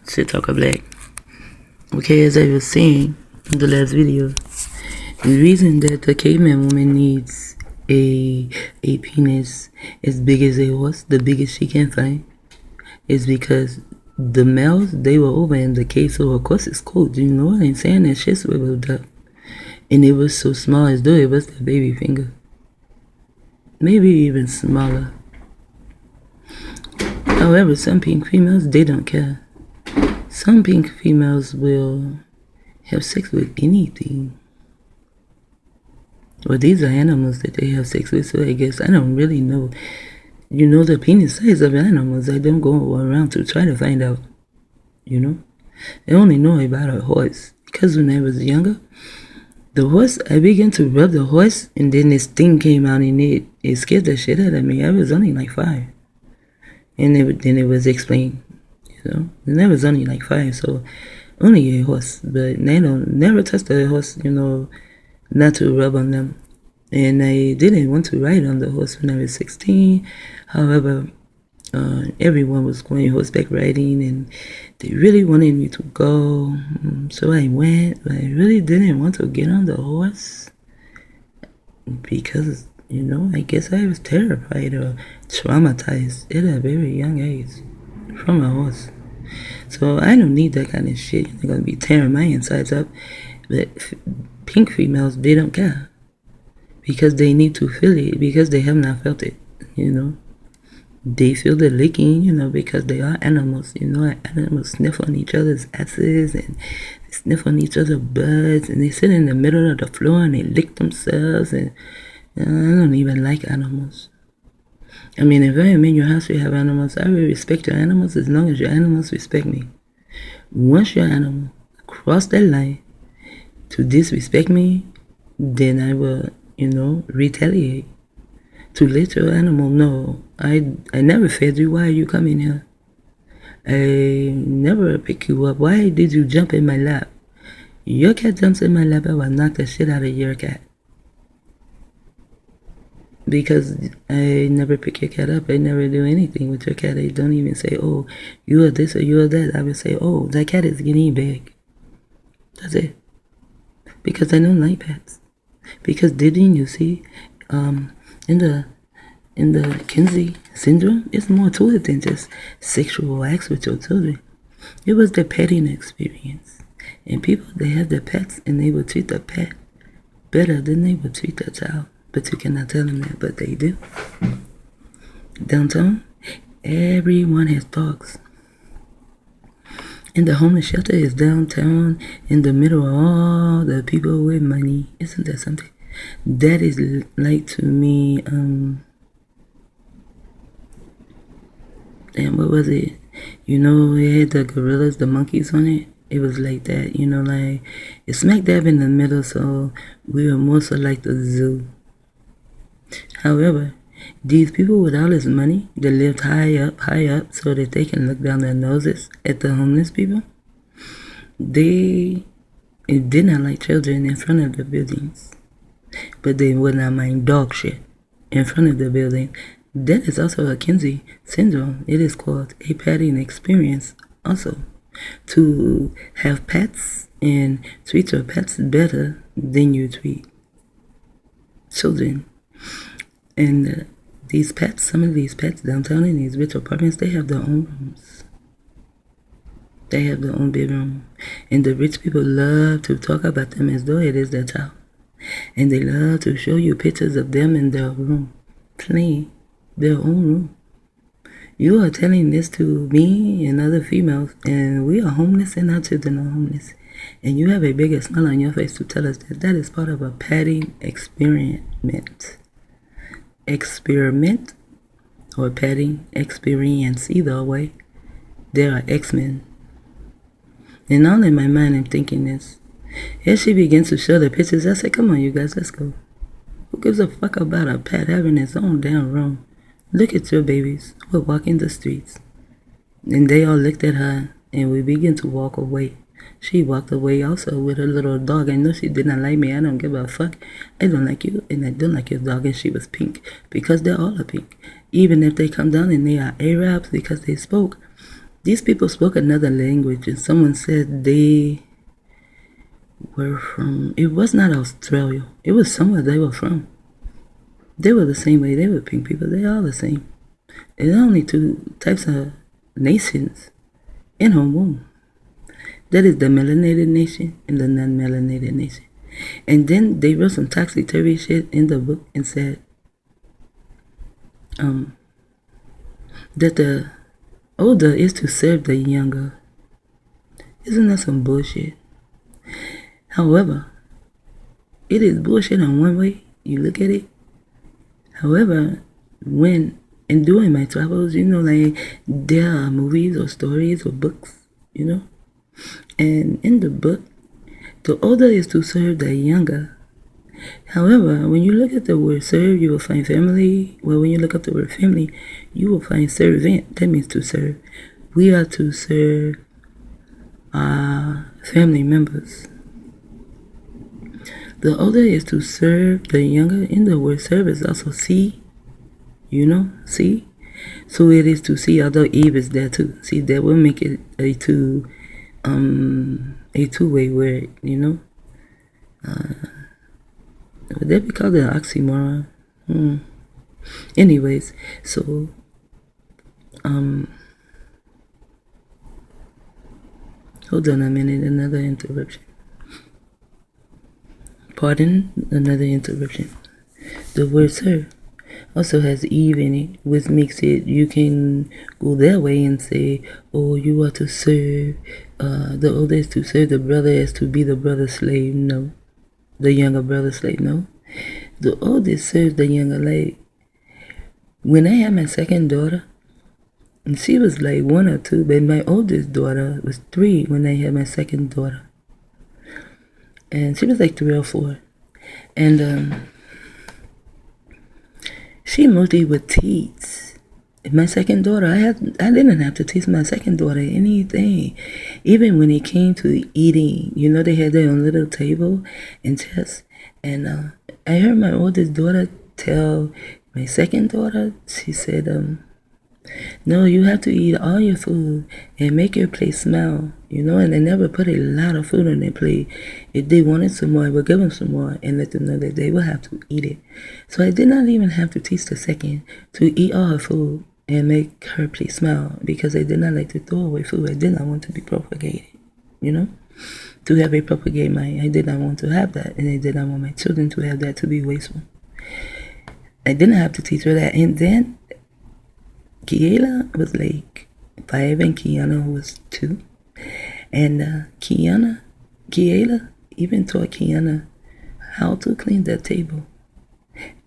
Shit Talker Black. Okay, as I was saying in the last video, the reason that the caveman woman needs a penis as big as a horse, the biggest she can find, is because the males, they were over in the cave, so of course it's cold. You know what I'm saying? That shit swiveled up. And it was so small as though it was the baby finger. Maybe even smaller. However, some pink females, they don't care. Some pink females will have sex with anything. Well, these are animals that they have sex with, so I guess I don't really know. You know the penis size of animals. I don't go around to try to find out, you know. I only know about a horse, because when I was younger, the horse, I began to rub the horse, and then this thing came out, and it scared the shit out of me. I was only like 5. And then it was explained, you know. And I was only like 5, so only a horse. But they don't never touch a horse, you know, not to rub on them. And I didn't want to ride on the horse when I was 16. However, everyone was going horseback riding, and they really wanted me to go. So I went, but I really didn't want to get on the horse because, you know, I guess I was terrified or traumatized at a very young age from a horse. So I don't need that kind of shit. They're going to be tearing my insides up. But pink females, they don't care. Because they need to feel it, because they have not felt it, you know. They feel the licking, you know, because they are animals, you know. Animals sniff on each other's asses and they sniff on each other's butts, and they sit in the middle of the floor and they lick themselves. And I don't even like animals. I mean, if I am in your house, you have animals, I will respect your animals as long as your animals respect me. Once your animal cross that line to disrespect me, then I will, you know, retaliate. To let your animal know, I never fed you. Why are you coming here? I never pick you up. Why did you jump in my lap? Your cat jumps in my lap, I will knock the shit out of your cat. Because I never pick your cat up. I never do anything with your cat. I don't even say, oh, you are this or you are that. I will say, oh, that cat is getting big. That's it. Because I don't like pets. Because didn't you see, in the Kinsey syndrome, it's more to it than just sexual acts with your children. It was the petting experience. And people, they have their pets, and they will treat the pet better than they would treat the child. But you cannot tell them that, but they do. Downtown, everyone has dogs. And the homeless shelter is downtown in the middle of all the people with money. Isn't that something? That is like, to me, and what was it? You know, it had the gorillas, the monkeys on it. It was like that, you know, like, it's smack dab in the middle, so we were more so like the zoo. However, these people with all this money, they lived high up, so that they can look down their noses at the homeless people. They did not like children in front of the buildings, but they would not mind dog shit in front of the building. That is also a Kinsey syndrome. It is called a petting experience also. To have pets and treat your pets better than you treat children. And these pets, some of these pets downtown in these rich apartments, they have their own rooms. They have their own bedroom. And the rich people love to talk about them as though it is their child. And they love to show you pictures of them in their room, playing their own room. You are telling this to me and other females, and we are homeless and our children are homeless. And you have a bigger smile on your face to tell us that that is part of a petting experiment. Experiment or petting experience, either way. There are X-Men. And all in my mind I'm thinking this. As she begins to show the pictures, I say, come on you guys, let's go. Who gives a fuck about a pet having its own damn room? Look at your babies. We're walking the streets. And they all looked at her, and we began to walk away. She walked away also with her little dog. I know she did not like me. I don't give a fuck. I don't like you, and I don't like your dog. And she was pink, because they're all pink. Even if they come down and they are Arabs because they spoke, These people spoke another language, and someone said they were from, it was not Australia. It was somewhere they were from. They were the same way. They were pink people. They are the same. There's only two types of nations in her womb. That is the melanated nation and the non-melanated nation. And then they wrote some topsy-turvy shit in the book and said that the older is to serve the younger. Isn't that some bullshit? However, it is bullshit in one way. You look at it. However, when and during my travels, like there are movies or stories or books, and in the book, the older is to serve the younger. However, when you look at the word serve, you will find family. Well, when you look up the word family, you will find servant. That means to serve. We are to serve our family members. The older is to serve the younger. In the word serve is also see. See? So it is to see, although Eve is there too. See, that will make it a two-way word, Would that be called an oxymoron? Anyways, so hold on a minute, another interruption. Pardon, another interruption. The word serve also has Eve in it, which makes it, you can go that way and say, oh, you are to serve, the older is to serve the brother as to be the brother's slave. No. The younger brother's slave. No. The oldest serves the younger. Like, when I had my second daughter, and she was like 1 or 2, but my oldest daughter was 3 when I had my second daughter. And she was like 3 or 4. And she mostly would teach. My second daughter, I didn't have to teach my second daughter anything. Even when it came to eating, they had their own little table and chest. And I heard my oldest daughter tell my second daughter, she said, no, you have to eat all your food and make your plate smell, and they never put a lot of food on their plate. If they wanted some more, I would give them some more and let them know that they would have to eat it. So I did not even have to teach the second to eat all her food and make her plate smell, because I did not like to throw away food. I did not want to be propagated, to have a propagated mind. I did not want to have that, and I did not want my children to have that, to be wasteful. I didn't have to teach her that. And then Kiela was like 5 and Kiana was 2. And Kiela even taught Kiana how to clean the table.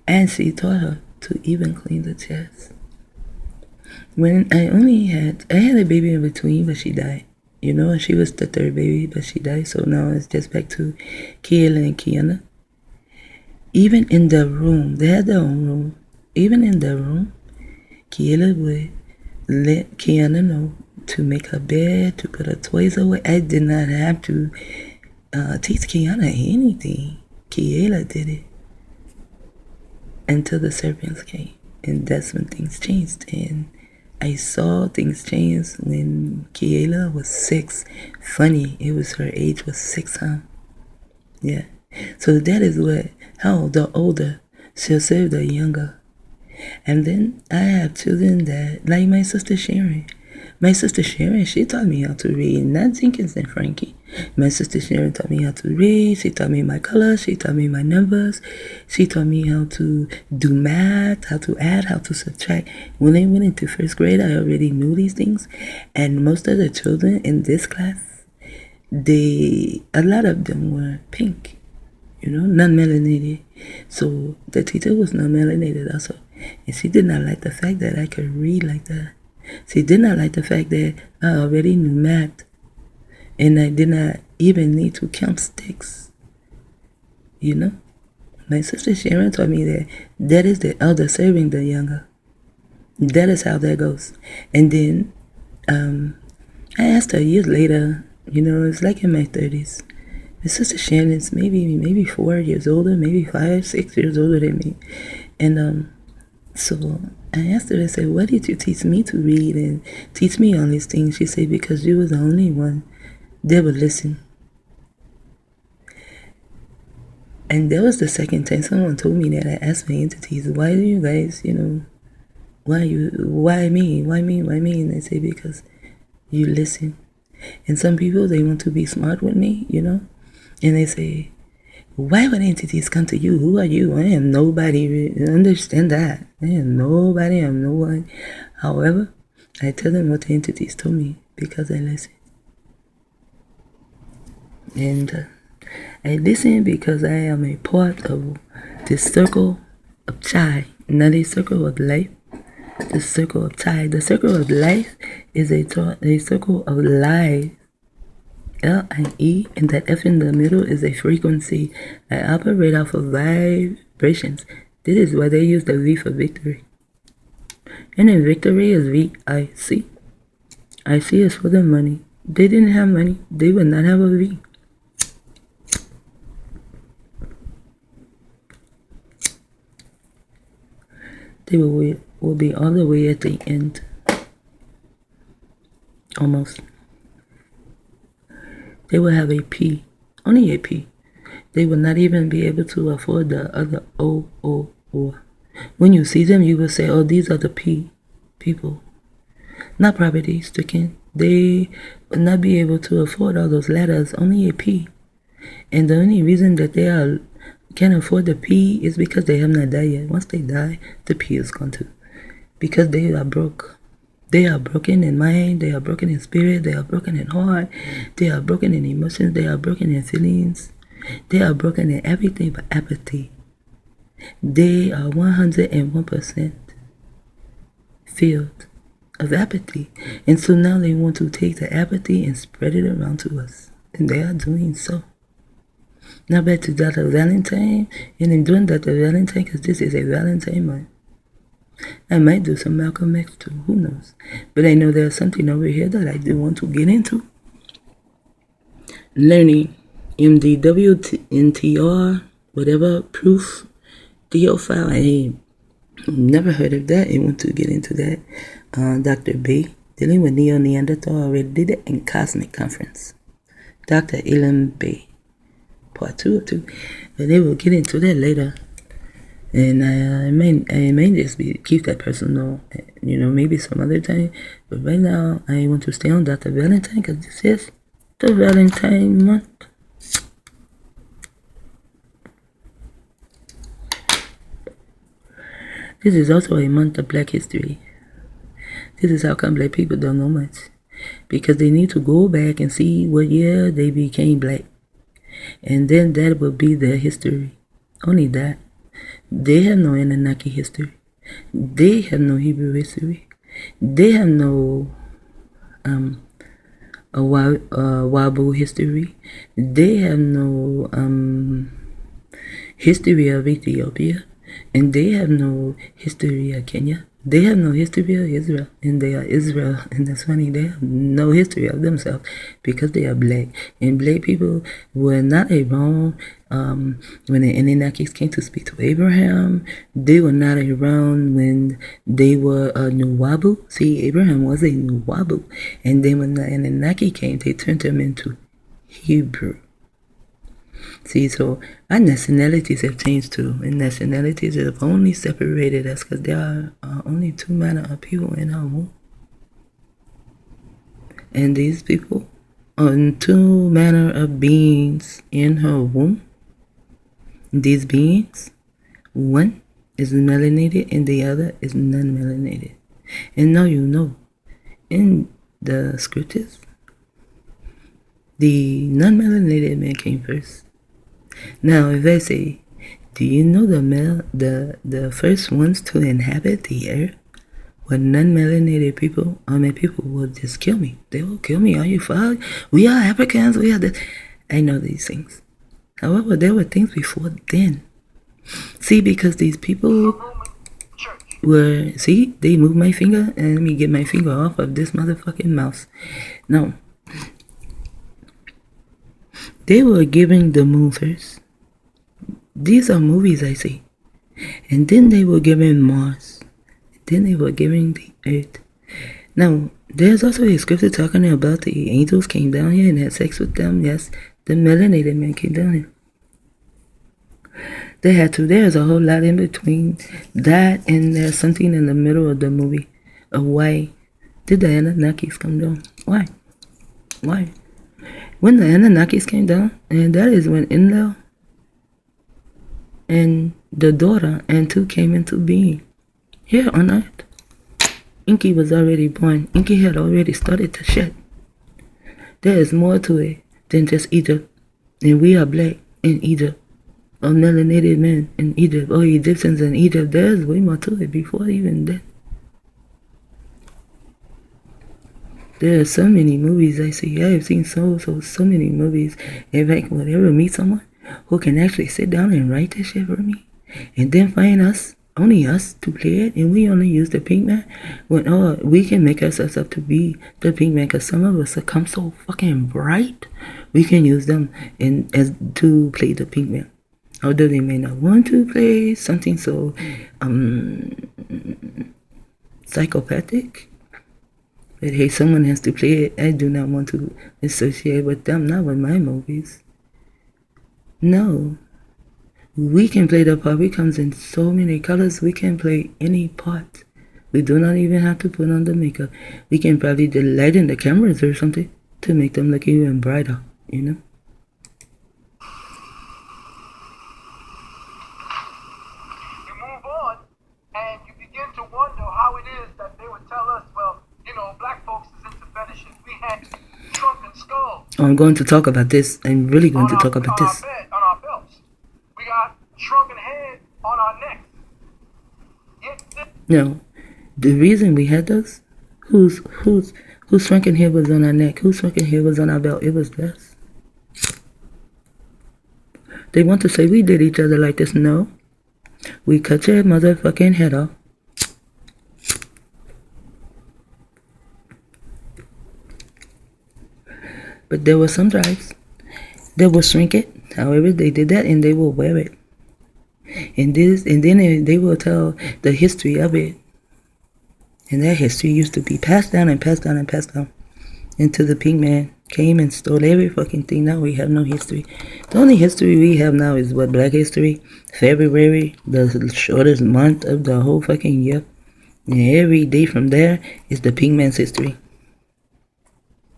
And she taught her to even clean the chest. When I had a baby in between, but she died. And she was the 3rd baby, but she died. So now it's just back to Kiela and Kiana. Even in the room, they had their own room. Even in the room, Kiela would let Kiana know to make her bed, to put her toys away. I did not have to teach Kiana anything. Kiela did it until the serpents came. And that's when things changed. And I saw things change when Kiela was 6. Funny, it was her age was 6, huh? Yeah. So that is how the older shall serve the younger. And then I have children that, like my sister Sharon. My sister Sharon, she taught me how to read, not Jenkins and Frankie. My sister Sharon taught me how to read. She taught me my colors. She taught me my numbers. She taught me how to do math, how to add, how to subtract. When I went into 1st grade, I already knew these things. And most of the children in this class, a lot of them were pink, non-melanated. So the teacher was non-melanated also. And she did not like the fact that I could read like that. She did not like the fact that I already knew math. And I did not even need to count sticks. My sister Sharon taught me that is the elder serving the younger. That is how that goes. And then I asked her years later, it's like in my 30s. My sister Shannon's maybe 4 years older, maybe 5, 6 years older than me. And so I asked her, I said, why did you teach me to read and teach me all these things? She said, because you was the only one that would listen. And that was the second time someone told me that. I asked my entities, why do you guys, why me? And they say, because you listen. And some people, they want to be smart with me, and they say, why would entities come to you? Who are you? I am nobody. Understand that. I am nobody. I'm no one. However, I tell them what the entities told me because I listen. And I listen because I am a part of this circle of Chai, not a circle of life. The circle of Chai. The circle of life is a circle of life. L-I-E, and that F in the middle is a frequency. I operate off of vibrations. This is why they use the V for victory. And in victory is V-I-C. I-C is for the money. They didn't have money. They would not have a V. They will be all the way at the end. Almost. They will have a P, only a P. They will not even be able to afford the other O, O, O. When you see them, you will say, oh, these are the P people. Not poverty stricken. They will not be able to afford all those letters, only a P. And the only reason that they can afford the P is because they have not died yet. Once they die, the P is gone too. Because they are broke. They are broken in mind, they are broken in spirit, they are broken in heart, they are broken in emotions, they are broken in feelings, they are broken in everything but apathy. They are 101% filled of apathy. And so now they want to take the apathy and spread it around to us. And they are doing so. Now back to Dr. Valentine, and I'm doing Dr. Valentine because this is a Valentine month. I might do some Malcolm X too, who knows. But I know there's something over here that I do want to get into. Learning M1ND, WNTR, whatever, proof, DO file. I never heard of that. I want to get into that. Dr. B, dealing with Neo-Neanderthal, already did it in Cosmic Conference. Dr. Elam B, part 2 of 2. But they will get into that later. And I may just keep that personal, maybe some other time. But right now, I want to stay on Dr. Valentine because this is the Valentine month. This is also a month of Black history. This is how come Black people don't know much. Because they need to go back and see what year they became Black. And then that will be their history. Only that. They have no Anunnaki history. They have no Hebrew history. They have no Wabu history. They have no history of Ethiopia. And they have no history of Kenya. They have no history of Israel. And they are Israel. And that's funny. They have no history of themselves because they are Black. And Black people were not around when the Anunnakis came to speak to Abraham. They were not around when they were Nuwabu. See, Abraham was a Nuwabu. And then when the Anunnaki came, they turned him into Hebrew. See, so our nationalities have changed too. And nationalities have only separated us because there are only two manner of people in our womb. And these people are two manner of beings in her womb. These beings, one is melanated and the other is non-melanated. And now you know, in the scriptures, the non-melanated man came first. Now, if I say, do you know the first ones to inhabit the earth were non-melanated people? People will just kill me. They will kill me. Are you fucked? We are Africans. We are this. I know these things. However, there were things before then. See, because these people were, see, they moved my finger, and let me get my finger off of this motherfucking mouse. No. They were giving the moon first. These are movies I see. And then they were given Mars. then they were giving the earth. Now, there's also a scripture talking about the angels came down here and had sex with them. Yes, the melanated man came down here. They had to. There's a whole lot in between that, and there's something in the middle of the movie of why did the Anunnakis come down? Why? When the Anunnakis came down, and that is when Enlil and the daughter and two came into being here on Earth. Inky was already born. Inky had already started to shed. There is more to it than just Egypt, and we are black in Egypt, or melanated men in Egypt, or Egyptians in Egypt. There's way more to it before even then. There are so many movies I see. I have seen so many movies. If I would ever meet someone who can actually sit down and write this shit for me, and then find us, only us, to play it, and we only use the pink man, when we can make ourselves up to be the pink man, because some of us have come so fucking bright, we can use them as to play the pink man. Although they may not want to play something so psychopathic. But hey, someone has to play it. I do not want to associate with them, not with my movies. No. We can play the part. It comes in so many colors. We can play any part. We do not even have to put on the makeup. We can probably lighten the cameras or something to make them look even brighter, you know? You move on, and you begin to wonder how it is that they would tell us, well, you know, black folks is into fetishes. We had shrunken skulls. I'm going to talk about this. I'm really going to talk about this. On our belts. We got shrunken head on our necks. No. The reason we had those, whose shrunken hair was on our neck, whose shrunken hair was on our belt, it was us. They want to say we did each other like this. No. We cut your motherfucking head off. But there were some tribes that will shrink it. However, they did that, and they will wear it. And then they will tell the history of it. And that history used to be passed down and passed down and passed down until the pink man came and stole every fucking thing. Now we have no history. The only history we have now is what? Black history. February, the shortest month of the whole fucking year. And every day from there is the pink man's history.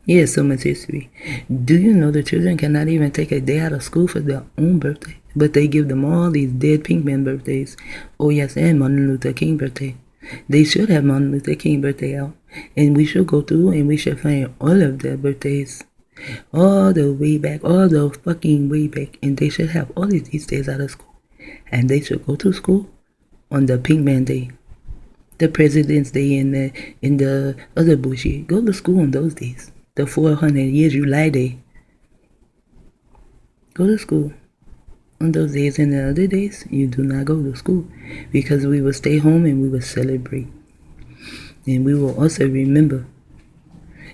He has so much history. Do you know the children cannot even take a day out of school for their own birthday? But they give them all these dead pink man birthdays. Oh yes, and Martin Luther King birthday. They should have Martin Luther King birthday out. And we should go through and we should find all of their birthdays. All the way back. All the fucking way back. And they should have all of these days out of school. And they should go to school on the pink man day. The President's Day and the other bullshit. Go to school on those days. The 400 years July Day. Go to school on those days, and the other days you do not go to school, because we will stay home and we will celebrate. And we will also remember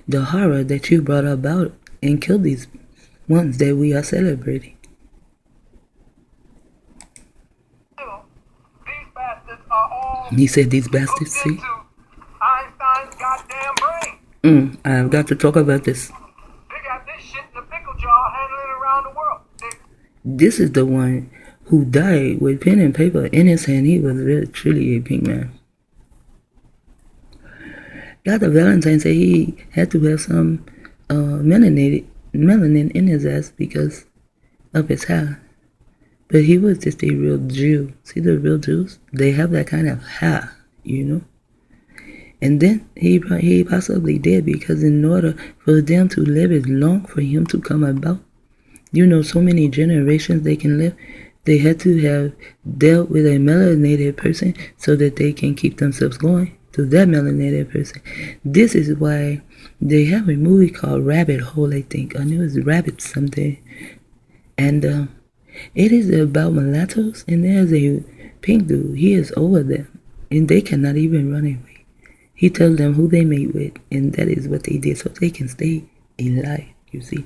the horror that you brought about and killed these ones that we are celebrating. These bastards are all He said these bastards, see? Einstein's goddamn brain. I've got to talk about this. They got this shit in a pickle jar handling around the world. This is the one who died with pen and paper in his hand. He was really, truly a pink man. Dr. ValentINE said he had to have some melanin in his ass because of his hair. But he was just a real Jew. See the real Jews? They have that kind of hair, you know? And then he possibly did, because in order for them to live as long for him to come about, you know, so many generations they can live, they had to have dealt with a melanated person so that they can keep themselves going to that melanated person. This is why they have a movie called Rabbit Hole, I think. I knew it was Rabbit something. And it is about mulattoes, and there's a pink dude. He is over them, and they cannot even run away. He tells them who they mate with, and that is what they did, so they can stay alive, you see.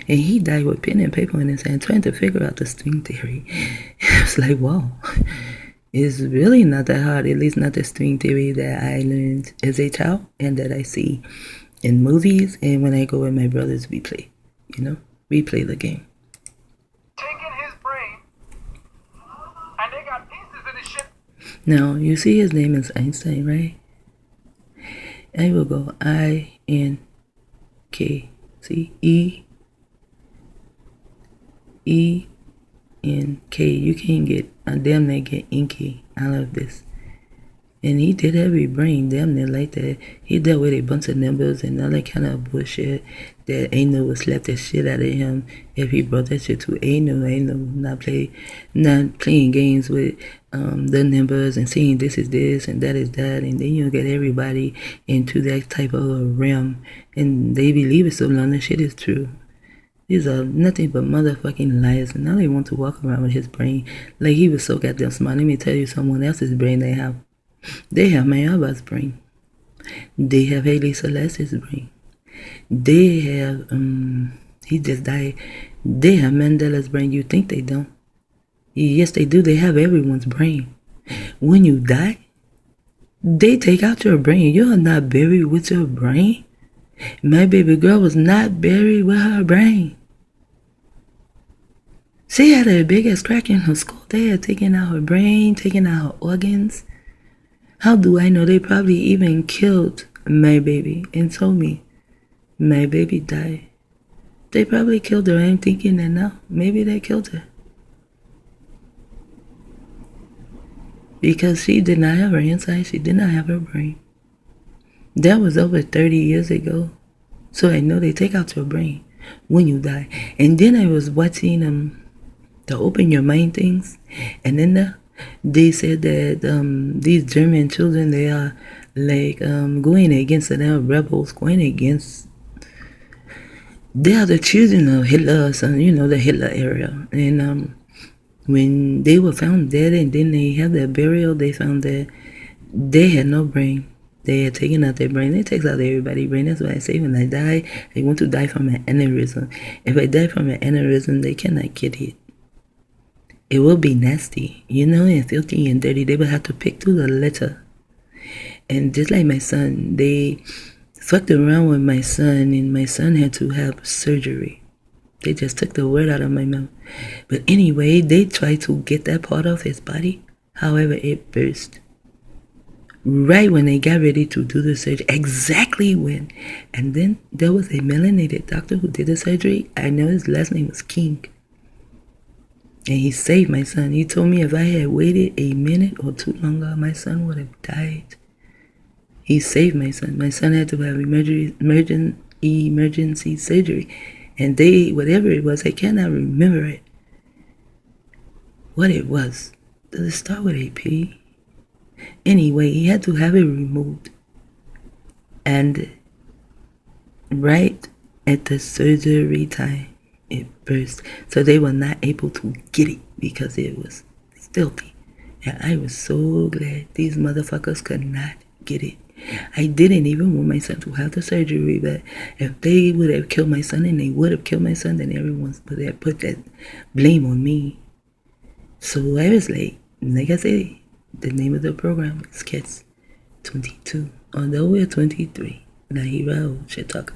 And he died with pen and paper in his hand, trying to figure out the string theory. It's like, wow. It's really not that hard, at least not the string theory that I learned as a child and that I see in movies and when I go with my brothers, we play, we play the game. Taking his brain, and they got pieces of the shit. Now, you see his name is Einstein, right? I will go INK. See? ENK. You can't get a damn near get inky out of this. And he did every brain damn near like that. He dealt with a bunch of numbers and all that kind of bullshit that Ano would slap the shit out of him if he brought that shit to Ano. Not playing games with the numbers and saying this is this and that is that, and then you get everybody into that type of realm and they believe it so long the shit is true. These are nothing but motherfucking liars, and now they want to walk around with his brain like he was so goddamn smart. Let me tell you someone else's brain they have. They have Mayaba's brain. They have Haile Selassie's brain. They have, he just died. They have Mandela's brain. You think they don't? Yes, they do. They have everyone's brain. When you die, they take out your brain. You're not buried with your brain. My baby girl was not buried with her brain. She had a biggest crack in her skull. They had taken out her brain, taken out her organs. How do I know? They probably even killed my baby and told me my baby died. They probably killed her. I'm thinking that now. Maybe they killed her. Because she did not have her inside. She did not have her brain. That was over 30 years ago. So I know they take out your brain when you die. And then I was watching the Open Your Mind things. And then they said that these German children, they are like going against the rebels, going against. They are the children of Hitler, so, the Hitler era. And when they were found dead and then they had their burial, they found that they had no brain. They had taken out their brain. They take out everybody's brain. That's why I say when I die, I want to die from an aneurysm. If I die from an aneurysm, they cannot get it. It will be nasty, and filthy and dirty. They will have to pick through the letter. And just like my son, they fucked around with my son, and my son had to have surgery. They just took the word out of my mouth. But anyway, they tried to get that part of his body. However, it burst. Right when they got ready to do the surgery, exactly when. And then there was a melanated doctor who did the surgery. I know his last name was King. And he saved my son. He told me if I had waited a minute or two longer, my son would have died. He saved my son. My son had to have emergency surgery. And whatever it was, I cannot remember it. What it was. Does it start with a P? Anyway, he had to have it removed. And right at the surgery time, it burst. So they were not able to get it because it was filthy. And I was so glad these motherfuckers could not get it. I didn't even want my son to have the surgery, but if they would have killed my son and they would have killed my son, then everyone would have put that blame on me. So I was like I said, the name of the program is Kids 22. Although we're 23, Nahira Shetaka.